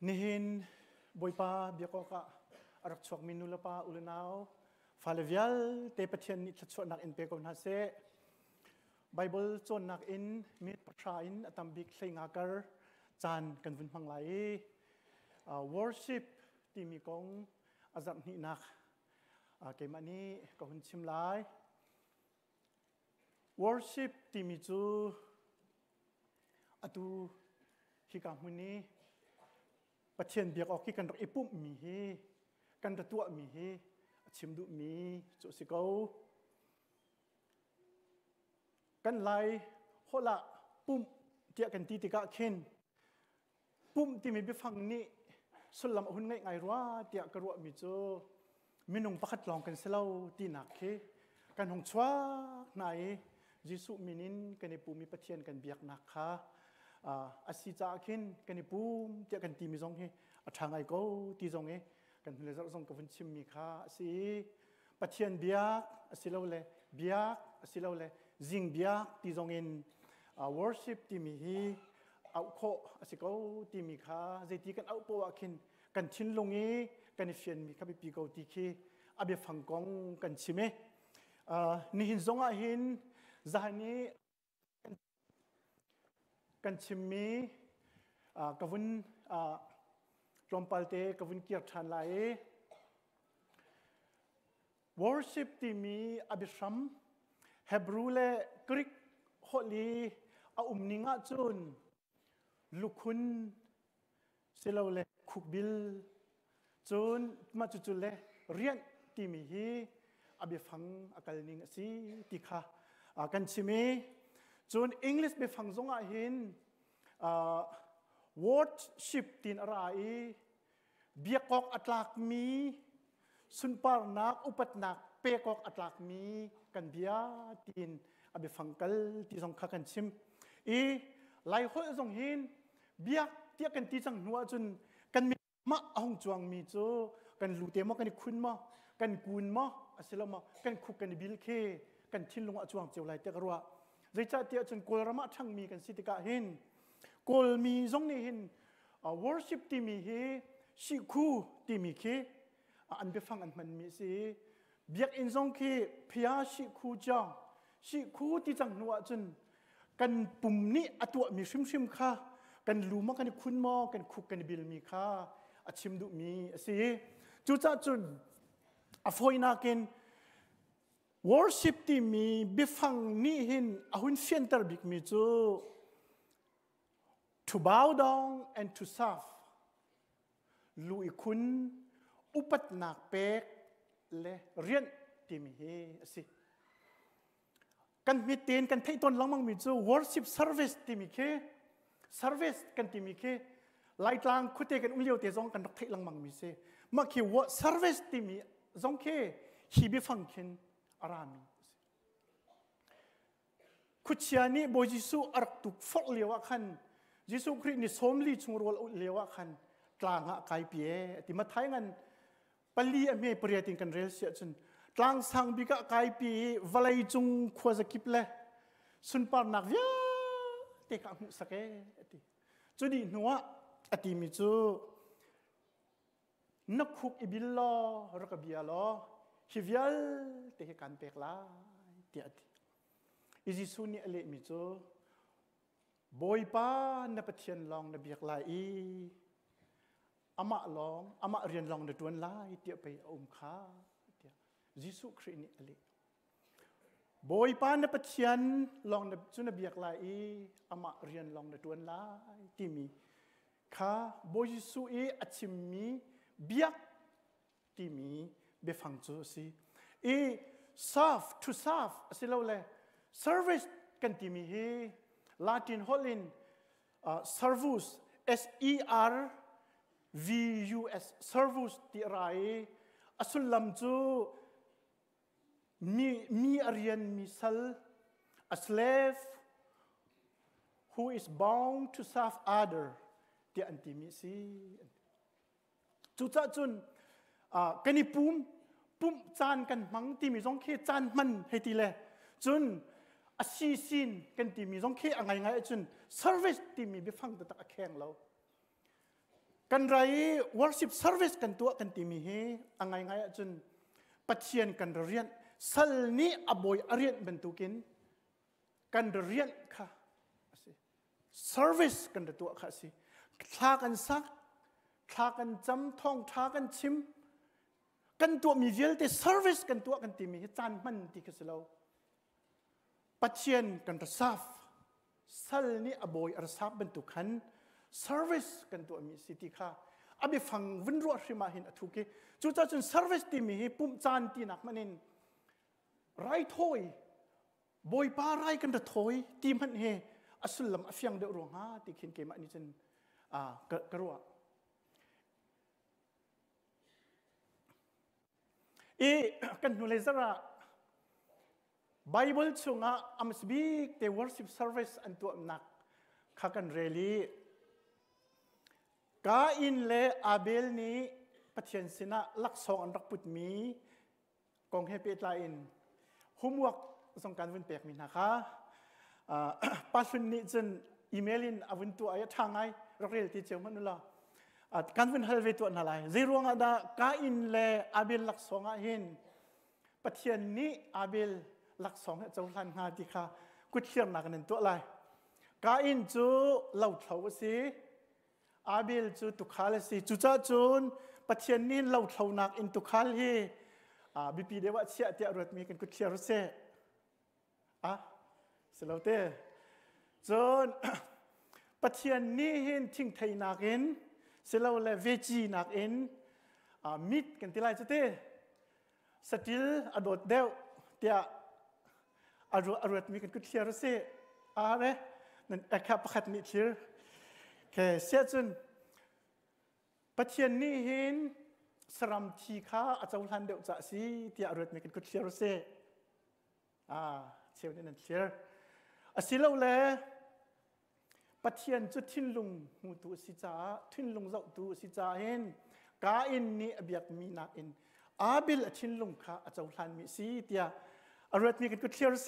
nihin boipa biakoka arak chok minulapa ulenau falavial te pathian ni thlachwa nak in pekon hase Bible chon nak in mit patra in atambik thlengakar chan kanvun manglai worship ti mi kong azam ni nak kemani ko hun chimlai worship ti mi chu atu hikamuni pathian biak ok kan ipum mi hi kan tua mi hi chimdu mi chu sikau kan lai hola pum tia kan ti tika khin pum ti mi bi phang ni sulam hun ngai ngai ruwa tia karwa mi chu minung pakhat long kan selo ti nak khi kan hong chwa nai jisu minin kan pu mi pathian kan biak nak kha asi cha khin kan pum tia kan ti mi jong he athangai ko ti jong he kan le jong ka vun chim mi kha si pathian biak asilo le biak asilo le jing biak ti jong in worship ti mi hi au kho asiko ti mi kha je ti kan au po wa khin kan chin longi kan fian mi kha pi ko ti khi abe phang kong kan chime ni hin zonga hin zahani kan chimmi kavun rompalte kavun kiar than lai worship ti mi abisham hebrew le greek holi a umninga chun lukhun selo le khukbil chun ma chu le rian ti mi hi abifang akal ning si tikha kan chimi chun english be phang zonga hin worship tin arai biakok atlak mi sunpar nak upat nak pekok atlak mi kan bia tin abi phangkal ti jong kha kan chim e lai hol jong hin biak tia kan ti chang nuwa chun kan mi ma ahong chuang mi chu kan lute mo kan khun mo kan kun mo asilo mo kan khuk kan bil khe kan thin lunga chuang cheu lai te karwa zaicha tia chun kolrama thang mi kan sitika hin kol mi jong ni hin worship ti mi hi shi khu ti mi khe an be phang an man mi si biak in jong khi phia shi khu chang shi khu ti chang nuwa chun kan pum ni atwa mi shim shim kha kan luma kan khun mo kan khuk kan bil mi kha achim du mi si chu cha chun a foina ken worship ti mi bifang ni hin ahun center big mi chu to bow down and to serve lu ikun upat nak pek le rian ti mi he si kan mi ten kan thei ton langmang mi chu worship service ti mi khe service kan ti mi khe lai tlang khute kan uliau te jong kan thei langmang mi se ma khi what service ti mi jong khe hi bifang khin arami kuchiani bo jisu artuk fok lewa khan jisu khri ni somli chungrol lewa khan tlanga kai pie ti ma thai ngan pali ame priatin kan rel sia chun tlang sang bika kai pi valai chung khwaza kiple sun par nak via te ka mu sake ti chudi nuwa ati mi chu nakhuk ibillo rakabia lo hivial te kan pek la ti ati izi suni ale mi chu boy pa na pathian long na biak lai i ama long ama rian long na tuan lai ti pe kha ti jisu khri ni ale boy pa na pathian long na chu na biak lai i ama rian long na tuan lai ti mi kha boy jisu e achim mi biak ti mi be phang chu si e serve to serve asilo le service kan ti mi hi latin holin servus s e r v u s servus ti rai asulam chu mi arian misal a slave who is bound to serve other ti anti mi si chu cha chun kani pum chan kan mang ti mi jong khe chan man he ti le chun asi sin kan ti mi jong khe angai ngai chun service ti mi bi phang ta kheng lo กันไร worship service กันตัวกันตีมีเฮอังไงไงจนปัจเจียนกันเรียนสัลนี้อบอยเรียนบรรทุกินกันเรียนค่ะ service กันตัวค่ะสิทากันซักทากันจำท่องทากันชิมกันตัวมีเวลแต่ service กันตัวกันตีมีจานมันที่คือเราปัจเจียนกันรัศฟสัลนี้อบอยรัศฟบรรทุกัน service กันตัวมีสิทธิค่ะอภิฟังวินรัวชิมาหินอทุกเกจุดจน service ที่มีปุ่มจานที่นักมันเองไรถอยบอยป้าไรกันระถอยทีมันเฮอสุลลมอฟยังเดือดร้อนฮะที่เขียนเกมอันนี้จนกระรัวกันนูเลซาระ Bible ช่วงอัมสบีกเต worship service อันตัวนักข้ากันเรลีกาอินเลอาเบลนี้ปะเทียนสินะลักษณ์อันรักปุตมีกองเฮเปตไลน์หุมวกส่งการวินเปียกมินะคะปัจจุบันนี้จนอีเมลินอวินตัวทางไงรักเรียลที่เจ้ามันนั่นละการวินฮัลเวตัวนั่นแหละจีรวงอดากาอินเลอาเบลลักษณ์เห็นปะเทียนนี้อาเบลลักษณ์เจ้าทันหาดีค่ะกุศลนักนั่นตัวอะไรกาอินจูเล่าเท่าสิอาเบลจูตุขาลสิจูจ้าจูนปัจเจียนนี้เราเท่านักอินตุขาลฮีบิปีเดวะเชียเตียรถมีกันกุศลรถเสสลาวเตจูนปัจเจียนนี้เห็นทิ้งไทยนักอินสลาวเลเวจีนักอินมิดกันที่ไรจะเตสติลอดเดวเตียอรถมีกันกุศลรถเสอะไรนั่นแค่ประคัดนิดเดียวแค่เสียจนปัจเจียนนี้เห็นสรัมทีข้าอาจจะวันเดียวจะสิที่อรรถมีกันกุศลเสเชียวนี่นั่นเชียวสิเราเลยปัจเจียนจุดทิ้งลงหูตูสิจ้าทิ้งลงเจ้าตูสิจ้าเห็นกาอินนี่อเบียกมีนักอินอาบิลทิ้งลงข้าอาจจะวันมีสิที่อรรถมีกันกุศลเส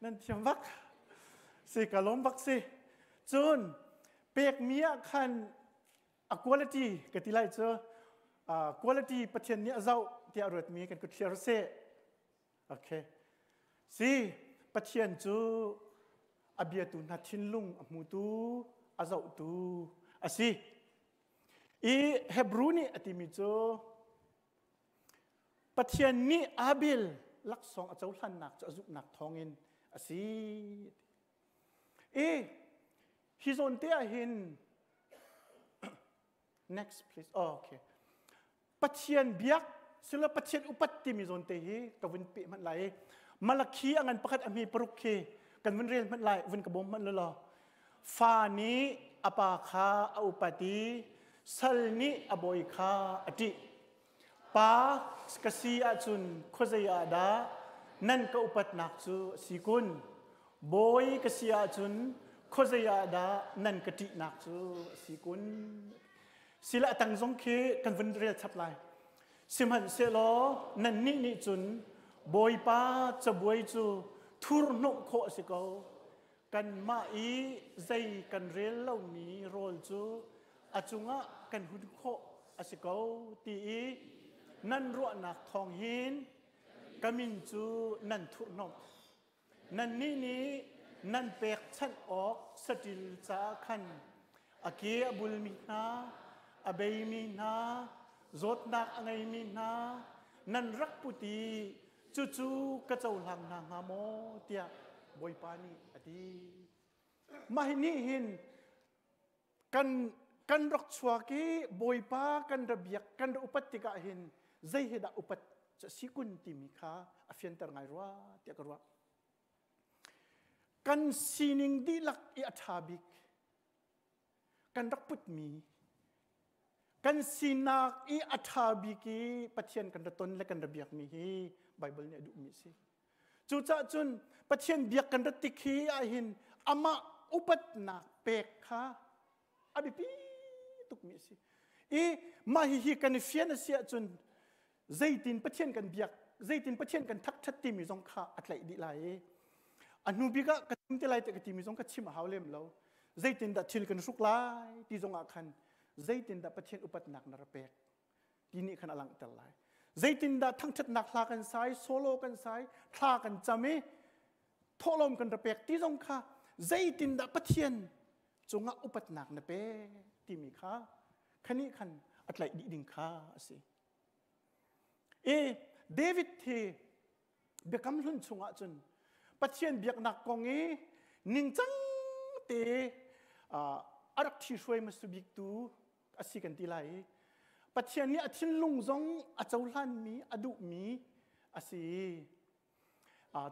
นั่นเชียววักสิกะล้มวักสิจนเปียกเมียคันquality กันที่ไรเจอquality ประเทศนี้เจ้าที่อรรถมีกันกุศลเสโอเคสิประเทศจูอเบียตุนัดทิ้งลุงมูตูอาเจ้าตูสิเฮบรูนี่อติมิโจประเทศนี้อาบิลลักษณ์อาเจ้าทันหนักจะจุกหนักทองอินสิฮิซอนเตียหิน next please okay ปัจเจียนเบียกสิลปัจเจียนอุปัตติมิซอนเตียกับวินปีมันไหลมาลักขีอันประคัดอมีปรุกเคกันวินเรียนมันไหลวินกระบอมมันเลยล่ะฟานี้อปาคาอุปติสัลนี้อบอยคาอติปากษีอาจุนโคเซียดานั่นก็อุปัตนักจูสิกุนบอยกษีอาจุนโคเซียดานั่นกตินักจูสิกุนสิละตั้งสงเคกันวันเรียลทับไลสิมันเสลอนั่นนี่จุนบอยป้าจะบอยจูทุรนกโคสิกากันมาใจกันเรียลเหล่านี้โรลจูอาจุงะกันหุ่นโคสิกาตีนั่นรัวนักทองหินกามินจูนั่นทุรนกนั่นนี่นั่นเปกฉันออกสติลจาขันอาเกียบุลมีนาอเบยมีนาโจดนักอะไรมีนานั่นรักปุตีจู่ๆกระเจ้าหลังนางโมเตียบอยปานีอดีมาเห็นนี่เห็นกันรักชัวกีบอยปากันระเบียกกันอุปัติกะเห็นใจเหดอุปัตจะสิกุนติมิคาอฟิยันตร์ไงรัวเตียกรัวกันซีนิงดีลักอิอัฐาบิกกันรักปุตมีกันซีนักอิอัฐาบิกีปัจเจียนกันระตนและกันระเบียกมีฮีไบเบิลเนี่ยดูมีสิจู่จ้าจุนปัจเจียนเบียกกันระติคีอาหินอามาอุปัตนักเปกค่ะอบิปีตุกมีสิมาฮีกันเฟียนเสียจุนใจตินปัจเจียนกันเบียกใจตินปัจเจียนกันทักชัดติมีจงค่ะอัตไลดีไลอนุบิกะกติมเตลัยแต่กติมีจงกชิมหาวเล่มเรา ใจตินดาทิลกันสุกลายที่จงอาคันใจตินดาประเทศอุปัตนักนรเปกที่นี่ขันอลังตัลไลใจตินดาทั้งชัดนักลากันซ้ายโซโลกันซ้ายคลากันจำไม่ทอลมกันระเปกที่จงค่ะใจตินดาประเทศจงอาอุปัตนักนเปกที่มีค่ะขันนี้ขันอัตไลดิดิงค่ะสิเดวิดที่เบียกำลุนชงอาจนประเทศเบียกนักกงนิ่งจังเตอารักที่ช่วยมาสุบิกตูอาศัยกันทีไรปัจจัยนี้อาทิตย์ลุงจงอาเจ้าล้านมีอดุมีอาศัย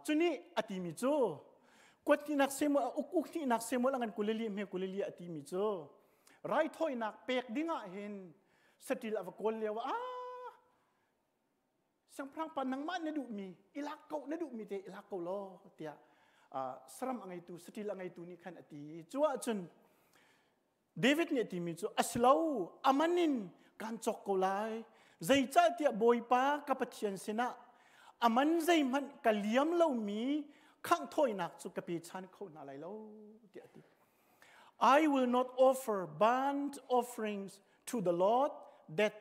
จุนี้อาทิมิโจกวดที่นักเสมออุกที่นักเสมอลังกันกุเลลีเมกุเลลีอาทิมิโจไรถ้อยนักเปกดิ้งเห็นสติลาวกลเลียวสังพรังปันนังมันนดุมีอิลักเกานดุมีเตอิลักเกาโลเตียสรัมอังไงตูสติลอังไงตูนี่ขันอติจัวจนเดวิดเนี่ยที่มีจัวอัสลาวอามันนินการจอกเกาไลใจจ้าเตียบอยปากับปัจจัยเสนาอามันใจมันกะเลียมเล่ามีข้างถ้อยนักสุกปีชันเขาหน้าไรเล่าเตียติ I will not offer burnt offerings to the Lord that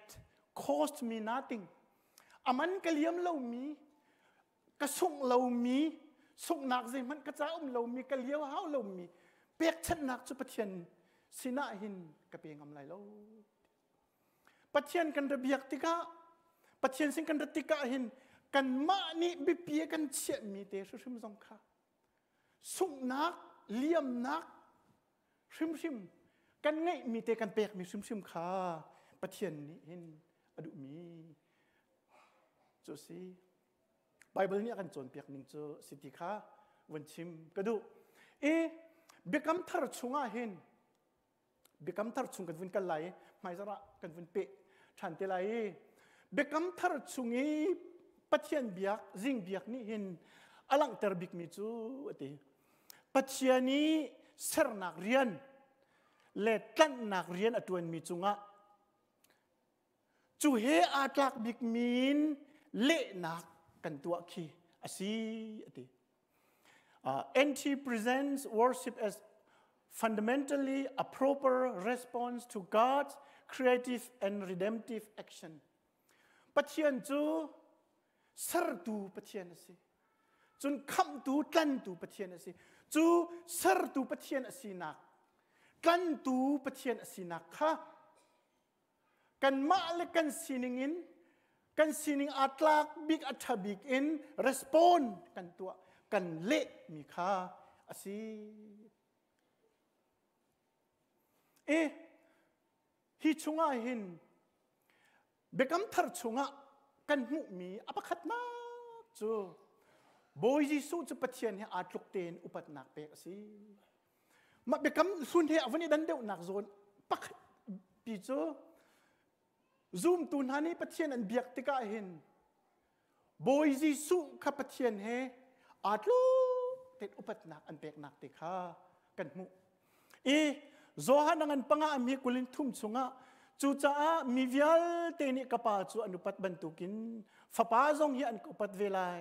cost me nothingอามันกะเลียมเล่ามีกระส่งเล่ามีส่งนักใจมันกระจ้าเรามีกะเลียวเฮาเรามีเปียกชันนักสุปเทียนสินาหินกระเปียงอำไรเราปเทียนกันระเบียกติกะปเทียนสิกันระติกะหินกันมานี่บิเปียกันเชี่ยมีเตะชิมสงค่ะส่งนักเลียมนักชิมกันไงมีเตะกันเปียกมีชิมค่ะปเทียนนี่หินอดุมีจุสีไบเบิลนี่กันจนเปียกหนึ่งเจอสิทธิค่ะวันชิมก็ดูเบกำทาร์ชงอาเห็นเบกำทาร์ชงกันวันกันไหลไม่สระกันวันเปะฉันเตลัยเบกำทาร์ชงปัจจัยเบียกจิงเบียกนี่เห็นอลังเตอร์บิกมิจูติปัจจัยนี้เสรนักเรียนเล็ดตั้งนักเรียนอตัวมีจุงะจูเฮอาตลักบิกมินเละนักกันตัวขี้อาศัยติNT presents worship as fundamentally a proper response to God's creative and redemptive action ปัจจัยจูสรตูปัจจัยนั่นสิจนคำตูกันตูปัจจัยนั่นสิจูสรตูปัจจัยนั่นสินักกันตูปัจจัยนั่นสินักค่ะกันมาเลกันสินิงินกันสินิงอัตลักบิกอัตบิกอินรีสปอนกันตัวกันเละมีค่าอาศัยฮิชงอาเห็นเบกำทาร์ชงอากันมุมีอภัคนาจูบอยจิสูจะปฏิญาณให้อาตลุกเตนอุปัตนักเปกสิมาเบกำสุนเทอวันนี้ดันเดวนักโซนปักปีจูซูมตุนฮันนี่ปฏิญาณอันเบียกติกาเห็นบอยจิสูขับปฏิญาณให้อาตลุกเตนอุปัตนักอันเปกนักติกากันมุโซฮานังอันปังอามีกุลินทุ่มชงอาจูจ้ามีวิลเตนิกป้าจูอนุปัตบันตุกินฟ้าป้าจงเฮียนอุปัตเวลัย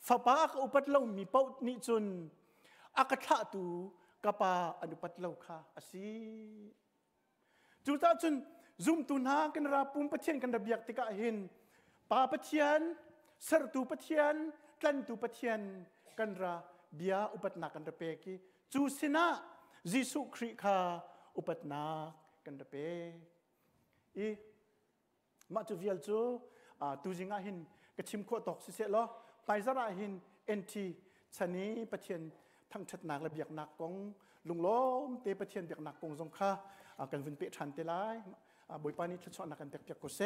ฟ้าป้าก็อุปัตเล่ามีเป้านิจุนอากาศตูกป้าอนุปัตเล่าค่ะอาศัยจูจ้าจุนซุ่มตุนากันราปุ่มปะเทียนกันระเบียกติกาเห็นป้าปะเทียนสรตูปะเทียนกันตูปะเทียนกันราเบียอุปัตนักกันระเปกีจูสินะยิสุคริคาอุปัตนักกันระเปมาจูวิลจูตูจิงอาหินกระชิมขวดตกเสียล้อไปซาราหินNTชนีปะเทียนทั้งชัดนักระเบียกนักกงลุงล้อมเตปะเทียนเบียกนักกงสงค่ากันวินเปชันเตไลบอยปานิทัชนักกันเปียกกุเส